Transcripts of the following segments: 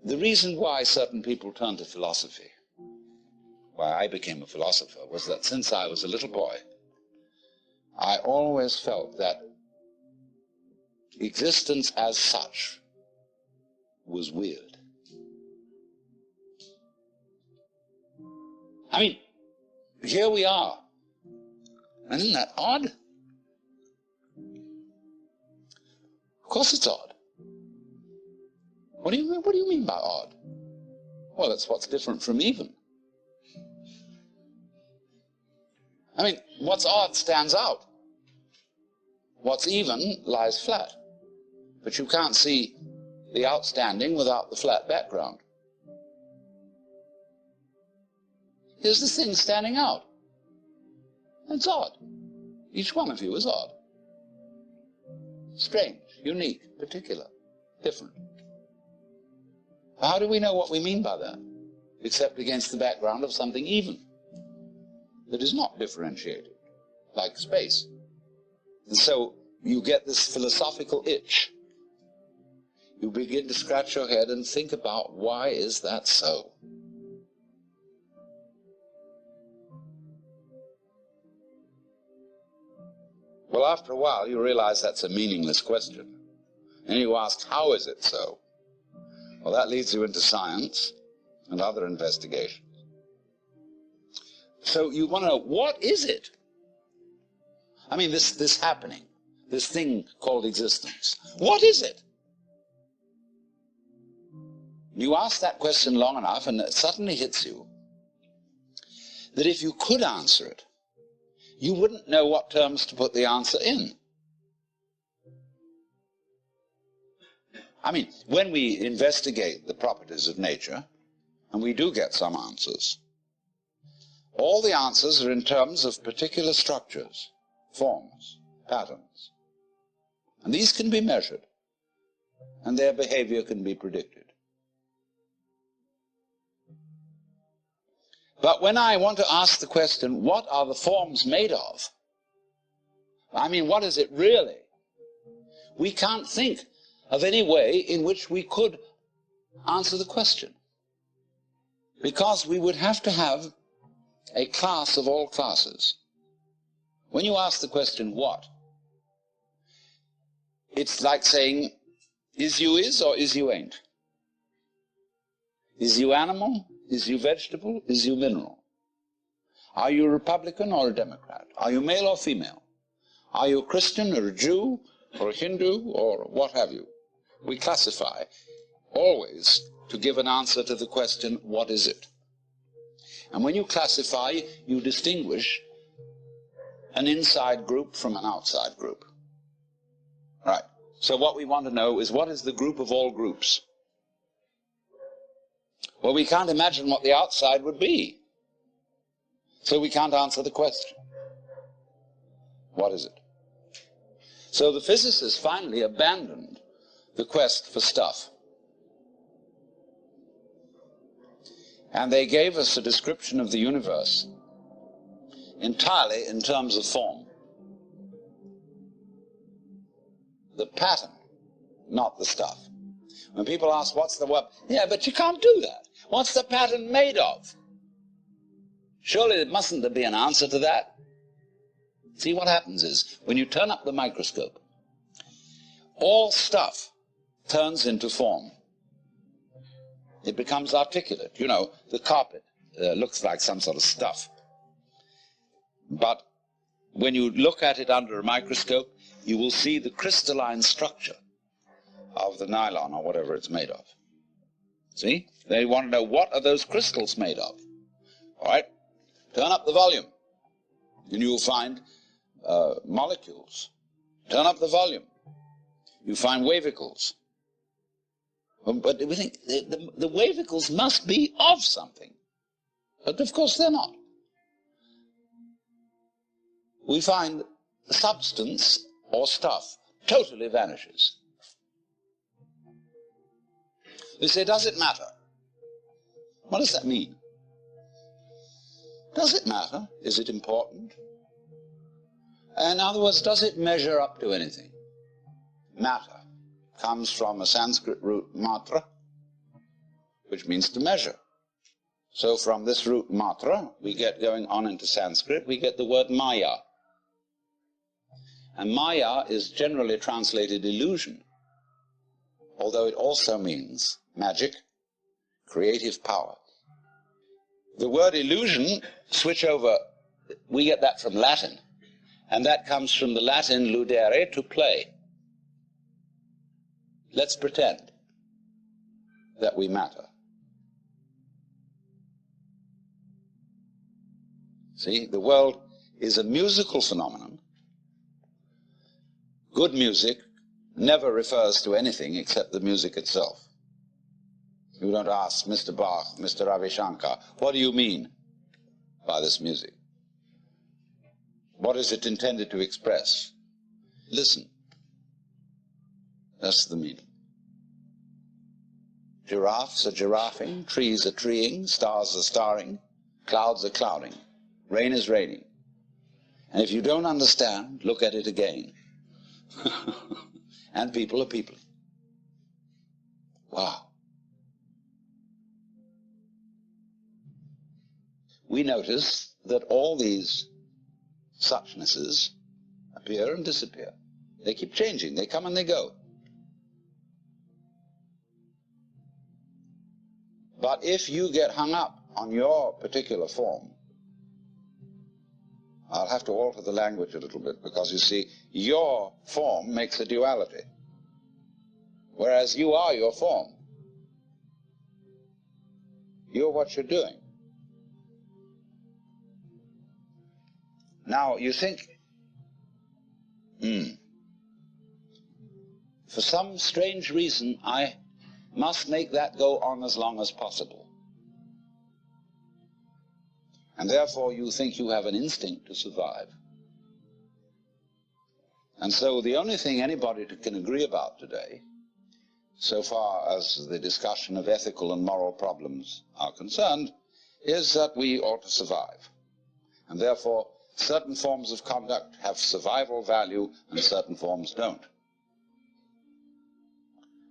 the reason why certain people turn to philosophy, why I became a philosopher, was that since I was a little boy, I always felt that existence as such was weird. I mean, here we are. And isn't that odd? Of course it's odd. What do you mean by odd? Well, it's what's different from even. I mean, what's odd stands out. What's even lies flat. But you can't see the outstanding without the flat background. Here's the thing standing out. It's odd. Each one of you is odd. Strange, unique, particular, different. How do we know what we mean by that, except against the background of something even, that is not differentiated, like space? And so you get this philosophical itch. You begin to scratch your head and think about, why is that so? Well, after a while, you realize that's a meaningless question. And you ask, how is it so? Well, that leads you into science and other investigations. So you want to know, what is it? I mean, this happening, this thing called existence. What is it? You ask that question long enough, and it suddenly hits you that if you could answer it, you wouldn't know what terms to put the answer in. I mean, when we investigate the properties of nature, and we do get some answers, all the answers are in terms of particular structures, forms, patterns. And these can be measured, and their behavior can be predicted. But when I want to ask the question, what are the forms made of? I mean, what is it really? We can't think of any way in which we could answer the question, because we would have to have a class of all classes. When you ask the question, what? It's like saying, is you is or is you ain't? Is you animal? Is you vegetable? Is you mineral? Are you a Republican or a Democrat? Are you male or female? Are you a Christian or a Jew or a Hindu or what have you? We classify always to give an answer to the question, what is it? And when you classify, you distinguish an inside group from an outside group. Right. So what we want to know is, what is the group of all groups? Well, we can't imagine what the outside would be. So we can't answer the question. What is it? So the physicists finally abandoned the quest for stuff. And they gave us a description of the universe entirely in terms of form. The pattern, not the stuff. When people ask, what's the what? Yeah, but you can't do that. What's the pattern made of? Surely there mustn't be an answer to that. See, what happens is, when you turn up the microscope, all stuff turns into form. It becomes articulate. You know, the carpet looks like some sort of stuff. But when you look at it under a microscope, you will see the crystalline structure of the nylon or whatever it's made of. See? They want to know, what are those crystals made of? All right? Turn up the volume, and you'll find molecules. Turn up the volume, you find wavicles. But we think the wavicles must be of something. But of course they're not. We find the substance or stuff totally vanishes. We say, does it matter? What does that mean? Does it matter? Is it important? In other words, does it measure up to anything? Matter comes from a Sanskrit root matra, which means to measure. So from this root matra, we get, going on into Sanskrit, we get the word maya. And maya is generally translated illusion, although it also means magic, creative power. The word illusion, switch over, we get that from Latin, and that comes from the Latin ludere, to play. Let's pretend that we matter. See, the world is a musical phenomenon. Good music never refers to anything except the music itself. You don't ask Mr. Bach, Mr. Ravi Shankar, what do you mean by this music? What is it intended to express? Listen. That's the meaning. Giraffes are giraffing, trees are treeing, stars are starring, clouds are clouding, rain is raining. And if you don't understand, look at it again. And people are people. Wow. We notice that all these suchnesses appear and disappear. They keep changing. They come and they go. But if you get hung up on your particular form, I'll have to alter the language a little bit, because you see, your form makes a duality, whereas you are your form. You're what you're doing. Now, you think, for some strange reason, I must make that go on as long as possible. And therefore you think you have an instinct to survive. And so the only thing anybody can agree about today, so far as the discussion of ethical and moral problems are concerned, is that we ought to survive. And therefore certain forms of conduct have survival value and certain forms don't.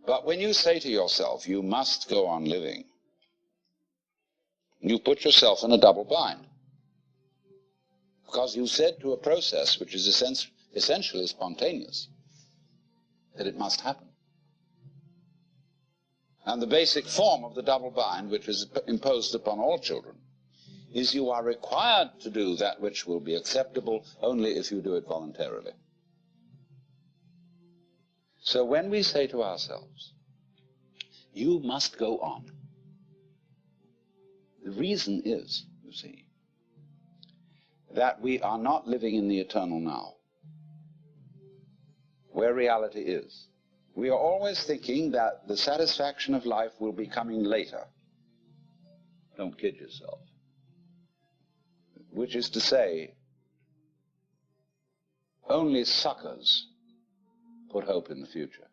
But when you say to yourself, you must go on living, you put yourself in a double bind. Because you said to a process which is essentially spontaneous that it must happen. And the basic form of the double bind, which is imposed upon all children, is you are required to do that which will be acceptable only if you do it voluntarily. So when we say to ourselves, you must go on, the reason is, you see, that we are not living in the eternal now, where reality is. We are always thinking that the satisfaction of life will be coming later. Don't kid yourself. Which is to say, only suckers put hope in the future.